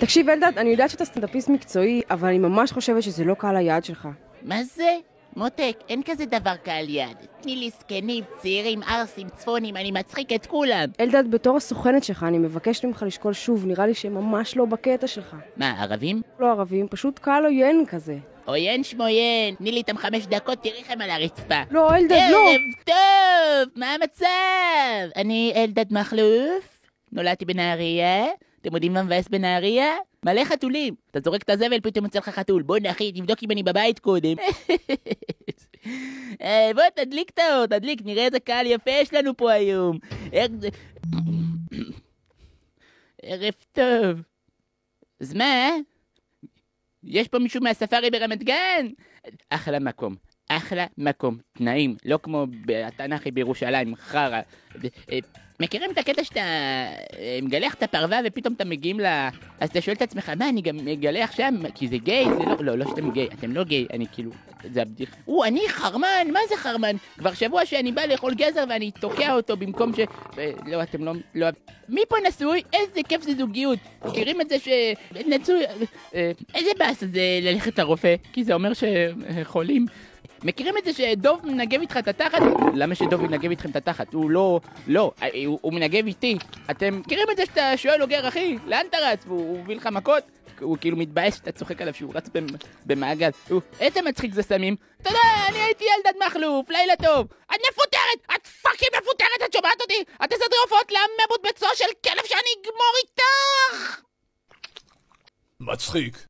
תקשיב אלדד, אני יודעת שאתה סטנדאפיסט מקצועי, אבל אני ממש חושבת שזה לא קהל היעד שלך. מה זה? מותק, אין כזה דבר קהל יעד. תני לי זקנים, צעירים, ערסים, צפונים, אני מצחיק את כולם. אלדד, בתור הסוכנת שלך, אני מבקשת ממך לשקול שוב, נראה לי שהם ממש לא בקטע שלך. מה, ערבים? לא ערבים, פשוט קהל עוין כזה. עוין שמוין, תני לי איתם 5 דקות, תראי לכם על הרצפה. לא, אלדד, לא! ערב טוב, מה המצב? אני אלדד מחלוף, נולדתי בנהריה, אתם יודעים מה מבאס בנהריה? מלא חתולים. אתה זורק את הזבל, פתאום יוצא לך חתול. בוא אחי, תבדוק אם אני בבית קודם. בוא תדליק את האור, תדליק, נראה איזה קהל יפה יש לנו פה היום. ערב טוב. אז מה? יש פה מישהו מהספארי ברמת גן? אחלה מקום, אחלה מקום. תנאים, לא כמו בתנ"כי בירושלים, חרא. מכירים את הקטע שאתה מגלח את הפרווה ופתאום אתה מגיעים אז אתה שואל את עצמך, מה, אני גם מגלח שם? כי זה גיי? זה לא שאתם גיי, אתם לא גיי, אני כאילו, זה הבדיח. אני חרמן, מה זה חרמן? כבר שבוע שאני בא לאכול גזר ואני תוקע אותו במקום לא, אתם לא... מי פה נשוי? איזה כיף זה זוגיות. מכירים את זה נצוי... איזה באס זה ללכת לרופא? כי זה אומר שחולים. מכירים את זה שדוב מנגב איתך את התחת? למה שדוב מנגב איתכם את התחת? הוא לא, הוא מנגב איתי. אתם מכירים את זה שאתה שואל אוגר, אחי, לאן אתה רץ? והוא מביא לך מכות? הוא כאילו מתבאס שאתה צוחק עליו שהוא רץ במעגל. איזה מצחיק זה סמים? אתה יודע, אני הייתי אלדד מחלוף, לילה טוב. את מפוטרת! את פאקינג מפוטרת, את שומעת אותי? את תסדרי הופעות למבוט בצוע של כלב שאני אגמור איתך! מצחיק.